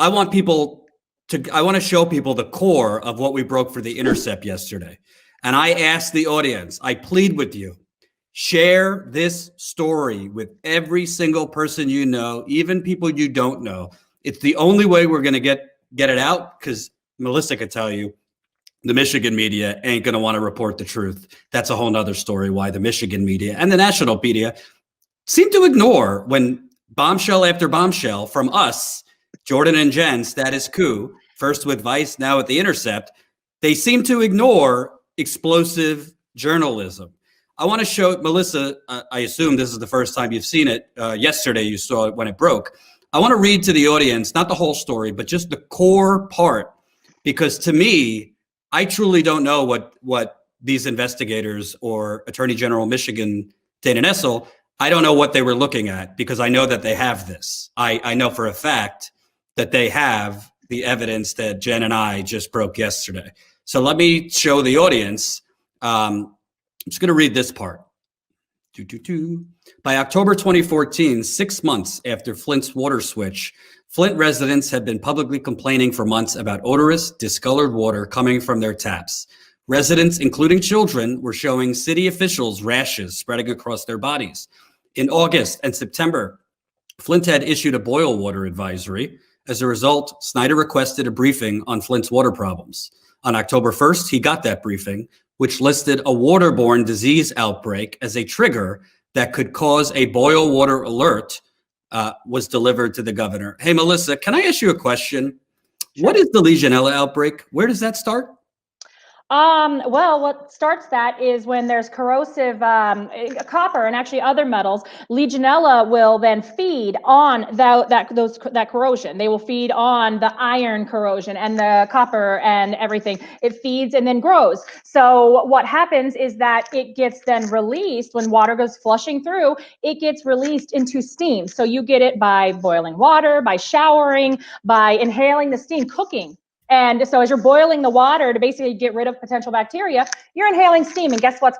I want to show people the core of what we broke for The Intercept yesterday. And I ask the audience, I plead with you, share this story with every single person you know, even people you don't know. It's the only way we're going to get it out, because Melissa could tell you the Michigan media ain't going to want to report the truth. That's a whole nother story, why the Michigan media and the national media seem to ignore when bombshell after bombshell from us, Jordan and Jen, Status Coup, first with Vice, now at The Intercept, they seem to ignore explosive journalism. I want to show Melissa, I assume this is the first time you've seen it. Yesterday you saw it when it broke. I want to read to the audience, not the whole story, but just the core part, because to me, I truly don't know what these investigators or Attorney General Michigan Dana Nessel, I don't know what they were looking at, because I know that they have this. I know for a fact that they have the evidence that Jen and I just broke yesterday. So let me show the audience. I'm just going to read this part. By October 2014, 6 months after Flint's water switch, Flint residents had been publicly complaining for months about odorous, discolored water coming from their taps. Residents, including children, were showing city officials rashes spreading across their bodies. In August and September, Flint had issued a boil water advisory. As a result, Snyder requested a briefing on Flint's water problems. On October 1st, he got that briefing, which listed a waterborne disease outbreak as a trigger that could cause a boil water alert, was delivered to the governor. Hey, Melissa, can I ask you a question? Sure. What is the Legionella outbreak? Where does that start? Well, what starts that is when there's corrosive copper and actually other metals. Legionella will then feed on that corrosion. They will feed on the iron corrosion and the copper and everything. It feeds and then grows. So what happens is that it gets then released when water goes flushing through. It gets released into steam. So you get it by boiling water, by showering, by inhaling the steam, cooking. And so as you're boiling the water to basically get rid of potential bacteria, you're inhaling steam, and guess what's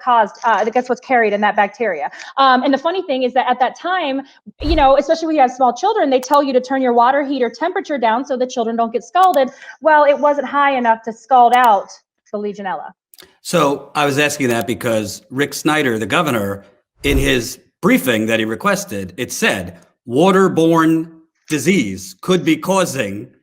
carried in that bacteria. And the funny thing is that at that time, you know, especially when you have small children, they tell you to turn your water heater temperature down so the children don't get scalded. Well, it wasn't high enough to scald out the Legionella. So I was asking that because Rick Snyder, the governor, in his briefing that he requested, it said waterborne disease could be causing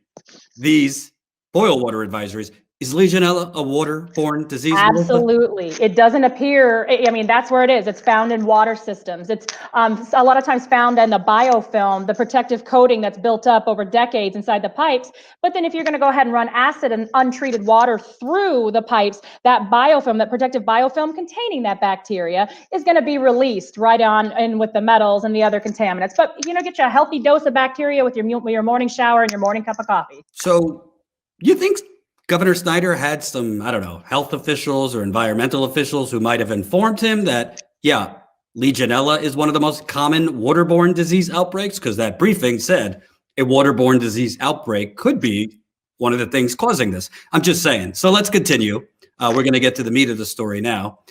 these boil water advisories. Is Legionella a waterborne disease? Absolutely. It doesn't appear, I mean, that's where it is. It's found in water systems. It's a lot of times found in the biofilm, the protective coating that's built up over decades inside the pipes. But then if you're going to go ahead and run acid and untreated water through the pipes, that biofilm, that protective biofilm containing that bacteria is going to be released right on in with the metals and the other contaminants. But, you know, get you a healthy dose of bacteria with your morning shower and your morning cup of coffee. So you think Governor Snyder had some, I don't know, health officials or environmental officials who might have informed him that, yeah, Legionella is one of the most common waterborne disease outbreaks? Because that briefing said a waterborne disease outbreak could be one of the things causing this. I'm just saying. So let's continue. We're going to get to the meat of the story now.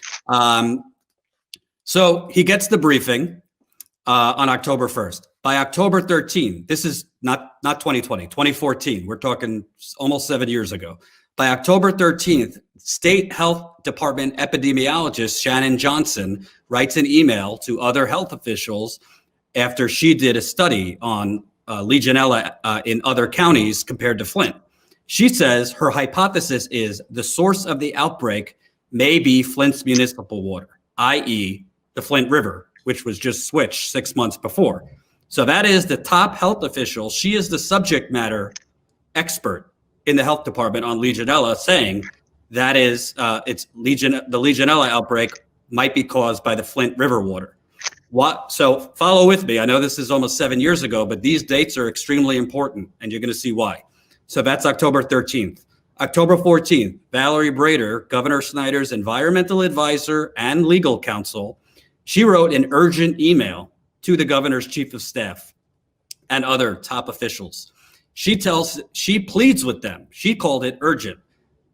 So he gets the briefing on October 1st. By October 13th, this is not 2020, 2014. We're talking almost 7 years ago. By October 13th, State Health Department epidemiologist Shannon Johnson writes an email to other health officials after she did a study on Legionella in other counties compared to Flint. She says her hypothesis is the source of the outbreak may be Flint's municipal water, i.e. the Flint River, which was just switched 6 months before. So that is the top health official. She is the subject matter expert in the health department on Legionella, saying that is the Legionella outbreak might be caused by the Flint River water. So follow with me. I know this is almost 7 years ago, but these dates are extremely important, and you're going to see why. So that's October 13th. October 14th, Valerie Brader, Governor Snyder's environmental advisor and legal counsel, she wrote an urgent email to the governor's chief of staff and other top officials. She pleads with them. She called it urgent.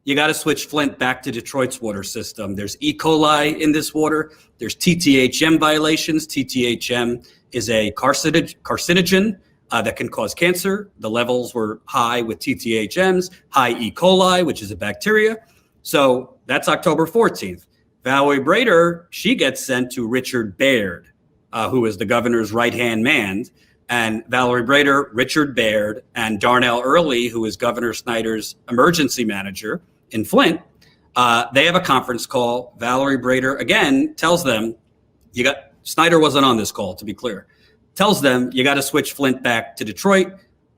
You got to switch Flint back to Detroit's water system. There's E. coli in this water. There's TTHM violations. TTHM is a carcinogen. that can cause cancer. The levels were high with TTHMs, high E. coli, which is a bacteria. So that's October 14th. Valerie Brader, she gets sent to Richard Baird, who is the governor's right-hand man. And Valerie Brader, Richard Baird, and Darnell Early, who is Governor Snyder's emergency manager in Flint, they have a conference call. Valerie Brader, again, tells them, Snyder wasn't on this call, to be clear, tells them you got to switch Flint back to Detroit.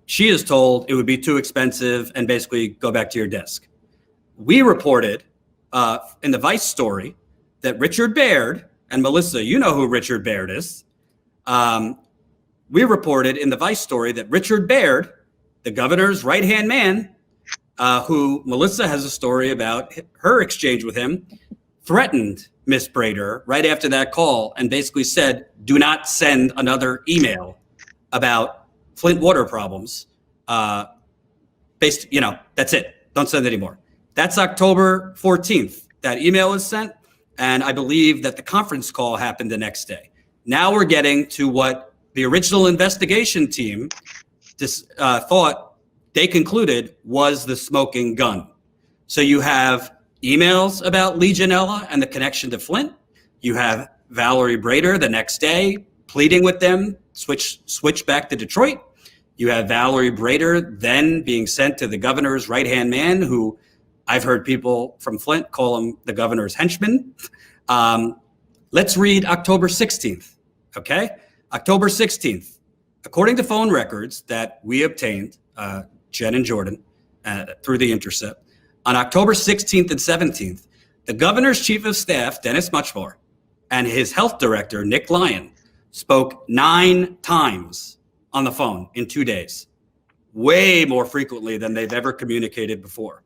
She is told it would be too expensive and basically go back to your desk. We reported in the Vice story that Richard Baird, and Melissa, you know who Richard Baird is. We reported in the Vice story that Richard Baird, the governor's right-hand man, who Melissa has a story about her exchange with him, threatened Miss Brader right after that call and basically said, do not send another email about Flint water problems. That's it. Don't send anymore. That's October 14th. That email is sent. And I believe that the conference call happened the next day. Now we're getting to what the original investigation team thought they concluded was the smoking gun. So you have emails about Legionella and the connection to Flint. You have Valerie Brader the next day pleading with them, switch back to Detroit. You have Valerie Brader then being sent to the governor's right-hand man, who I've heard people from Flint call him the governor's henchman. Let's read October 16th, okay? October 16th, according to phone records that we obtained, Jen and Jordan, through the Intercept, on October 16th and 17th, the governor's chief of staff, Dennis Muchmore, and his health director, Nick Lyon, spoke 9 times on the phone in 2 days, way more frequently than they've ever communicated before.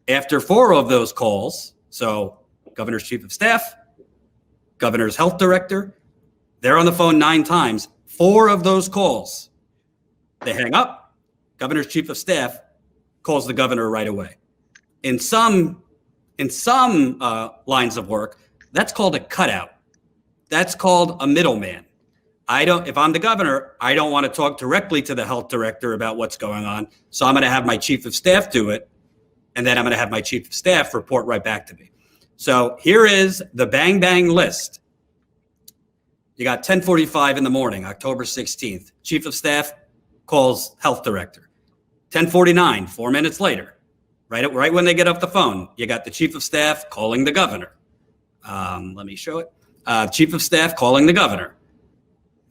After 4 of those calls, so governor's chief of staff, governor's health director, they're on the phone 9 times. 4 of those calls, they hang up. Governor's chief of staff calls the governor right away. In some lines of work, that's called a cutout. That's called a middleman. If I'm the governor, I don't want to talk directly to the health director about what's going on. So I'm going to have my chief of staff do it. And then I'm going to have my chief of staff report right back to me. So here is the bang bang list. You got 10:45 in the morning, October 16th. Chief of staff calls health director. 10:49, 4 minutes later. Right when they get off the phone, you got the chief of staff calling the governor. Let me show it. Chief of staff calling the governor.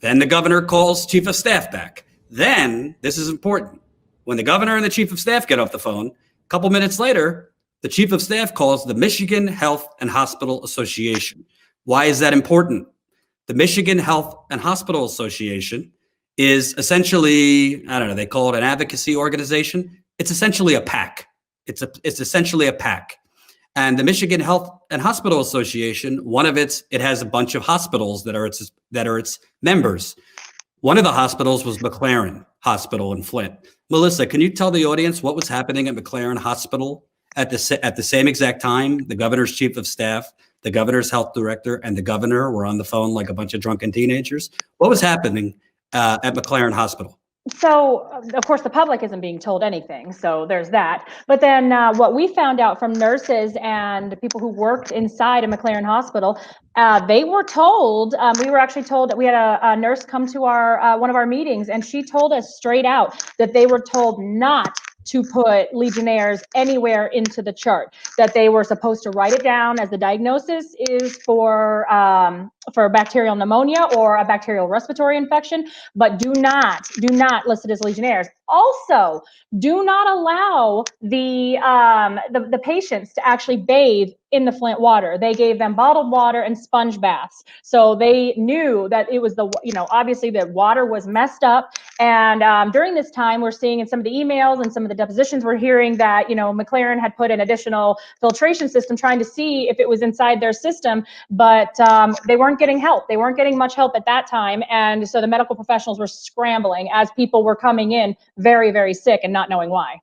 Then the governor calls chief of staff back. Then, this is important, when the governor and the chief of staff get off the phone, a couple minutes later, the chief of staff calls the Michigan Health and Hospital Association. Why is that important? The Michigan Health and Hospital Association is essentially, they call it an advocacy organization. It's essentially a PAC. It's essentially a PAC. And the Michigan Health and Hospital Association, it has a bunch of hospitals that are its members. One of the hospitals was McLaren Hospital in Flint. Melissa, can you tell the audience what was happening at McLaren Hospital at the same exact time? The governor's chief of staff, the governor's health director, and the governor were on the phone like a bunch of drunken teenagers. What was happening at McLaren Hospital? So, of course, the public isn't being told anything. So there's that. But then what we found out from nurses and people who worked inside a McLaren hospital, they were told, we were actually told that we had a nurse come to our one of our meetings, and she told us straight out that they were told not to put Legionnaires anywhere into the chart, that they were supposed to write it down as the diagnosis is for bacterial pneumonia or a bacterial respiratory infection, but do not list it as Legionnaires. Also, do not allow the patients to actually bathe in the Flint water. They gave them bottled water and sponge baths. So they knew that it was obviously the water was messed up. And during this time, we're seeing in some of the emails and some of the depositions, we're hearing that, McLaren had put an additional filtration system trying to see if it was inside their system, but they weren't getting help. They weren't getting much help at that time. And so the medical professionals were scrambling as people were coming in very, very sick and not knowing why.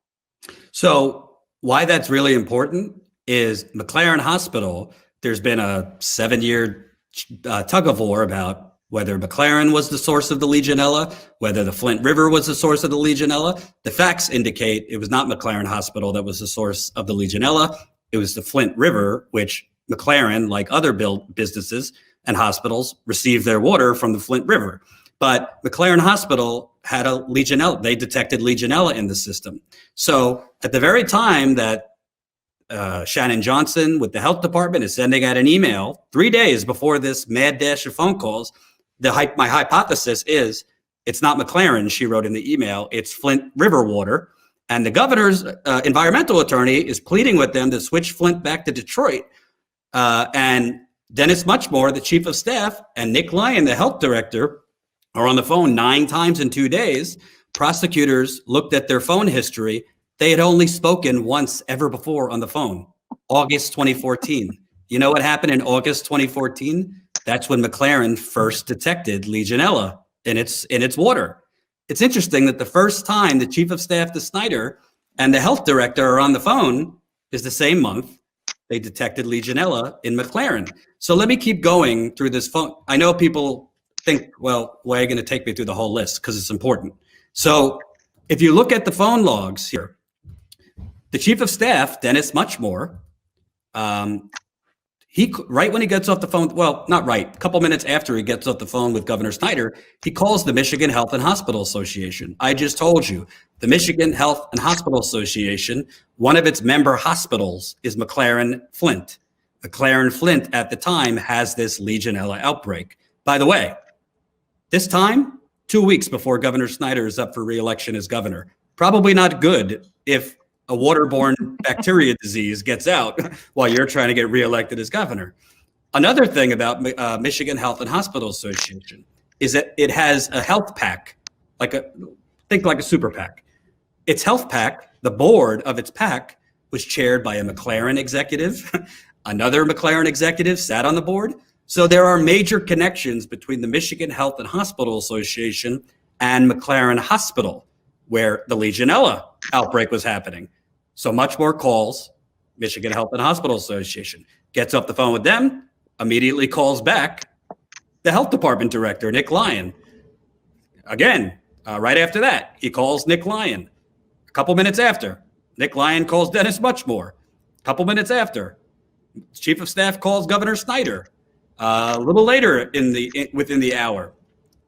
So why that's really important is McLaren Hospital, there's been a 7-year tug of war about whether McLaren was the source of the Legionella, whether the Flint River was the source of the Legionella. The facts indicate it was not McLaren Hospital that was the source of the Legionella. It was the Flint River, which McLaren, like other businesses and hospitals, received their water from the Flint River. But McLaren Hospital had a Legionella. They detected Legionella in the system. So at the very time that Shannon Johnson with the health department is sending out an email 3 days before this mad dash of phone calls, my hypothesis is it's not McLaren, she wrote in the email, it's Flint River water. And the governor's environmental attorney is pleading with them to switch Flint back to Detroit. And Dennis Muchmore, the chief of staff, and Nick Lyon, the health director, are on the phone 9 times in 2 days. Prosecutors looked at their phone history. They had only spoken once ever before on the phone, August 2014. You know what happened in August 2014? That's when McLaren first detected Legionella in its water. It's interesting that the first time the chief of staff to Snyder and the health director are on the phone is the same month they detected Legionella in McLaren. So let me keep going through this phone. I know people think, well, why are you going to take me through the whole list? Because it's important. So if you look at the phone logs here, the chief of staff, Dennis Muchmore, right when he gets off the phone, well, not right, a couple minutes after he gets off the phone with Governor Snyder, he calls the Michigan Health and Hospital Association. I just told you, the Michigan Health and Hospital Association, one of its member hospitals is McLaren Flint. McLaren Flint at the time has this Legionella outbreak. By the way, this time, 2 weeks before Governor Snyder is up for re-election as governor. Probably not good if a waterborne bacteria disease gets out while you're trying to get reelected as governor. Another thing about Michigan Health and Hospital Association is that it has a health PAC, think like a super PAC. Its health PAC, the board of its PAC, was chaired by a McLaren executive. Another McLaren executive sat on the board. So there are major connections between the Michigan Health and Hospital Association and McLaren Hospital, where the Legionella outbreak was happening. So Muchmore calls Michigan Health and Hospital Association, gets off the phone with them, immediately calls back the health department director, Nick Lyon. Again, right after that, he calls Nick Lyon. A couple minutes after, Nick Lyon calls Dennis Muchmore. A couple minutes after, chief of staff calls Governor Snyder. A little later within the hour,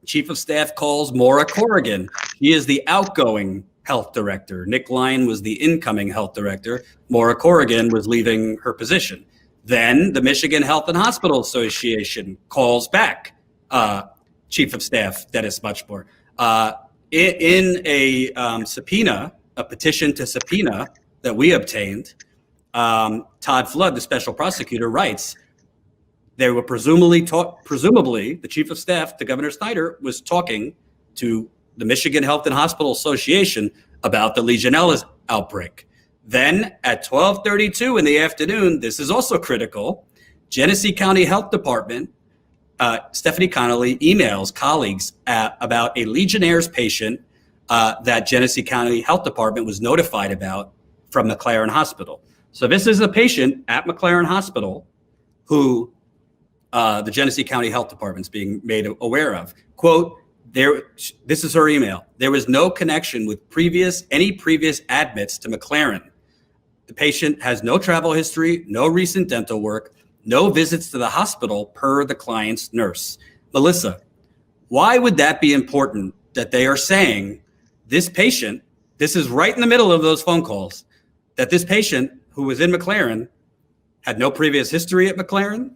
chief of staff calls Maura Corrigan. She is the outgoing health director. Nick Lyon was the incoming health director. Maura Corrigan was leaving her position. Then the Michigan Health and Hospital Association calls back chief of staff Dennis Muchmore. In a subpoena, a petition to subpoena that we obtained, Todd Flood, the special prosecutor, writes, they were presumably the chief of staff to Governor Snyder was talking to the Michigan Health and Hospital Association about the Legionella outbreak. Then at 12:32 in the afternoon, this is also critical, Genesee County Health Department, Stephanie Connolly emails colleagues about a Legionnaire's patient that Genesee County Health Department was notified about from McLaren Hospital. So this is a patient at McLaren Hospital who the Genesee County Health Department's being made aware of. Quote, this is her email. There was no connection with any previous admits to McLaren. The patient has no travel history, no recent dental work, no visits to the hospital per the client's nurse. Melissa, why would that be important that they are saying this patient, this is right in the middle of those phone calls, that this patient who was in McLaren had no previous history at McLaren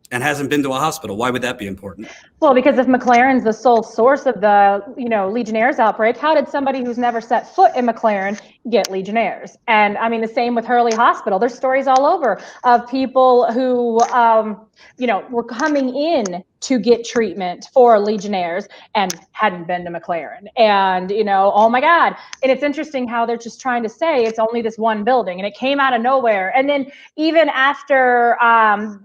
and hasn't been to a hospital? Why would that be important? Well, because if McLaren's the sole source of the, Legionnaire's outbreak, how did somebody who's never set foot in McLaren get Legionnaires? And I mean, the same with Hurley Hospital. There's stories all over of people who, were coming in to get treatment for Legionnaires and hadn't been to McLaren. And, oh my God. And it's interesting how they're just trying to say it's only this one building and it came out of nowhere. And then even after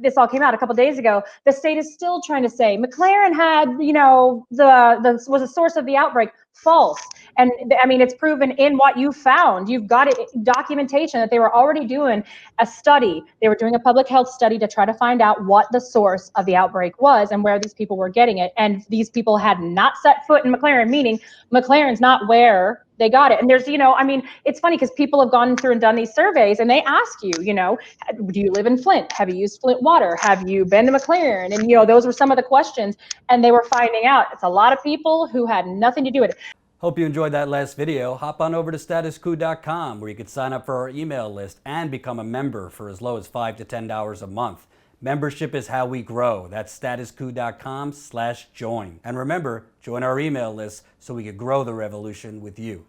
this all came out a couple days ago, the state is still trying to say McLaren had, was a source of the outbreak. false. And I mean, it's proven in what you found. You've got it, documentation that they were already doing a study. They were doing a public health study to try to find out what the source of the outbreak was and where these people were getting it. And these people had not set foot in McLaren, meaning McLaren's not where they got it. And there's, I mean, it's funny because people have gone through and done these surveys and they ask you, do you live in Flint? Have you used Flint water? Have you been to McLaren? And, those were some of the questions. And they were finding out it's a lot of people who had nothing to do with it. Hope you enjoyed that last video. Hop on over to statuscoup.com where you can sign up for our email list and become a member for as low as $5 to $10 a month. Membership is how we grow. That's statuscoup.com/join. And remember, join our email list so we can grow the revolution with you.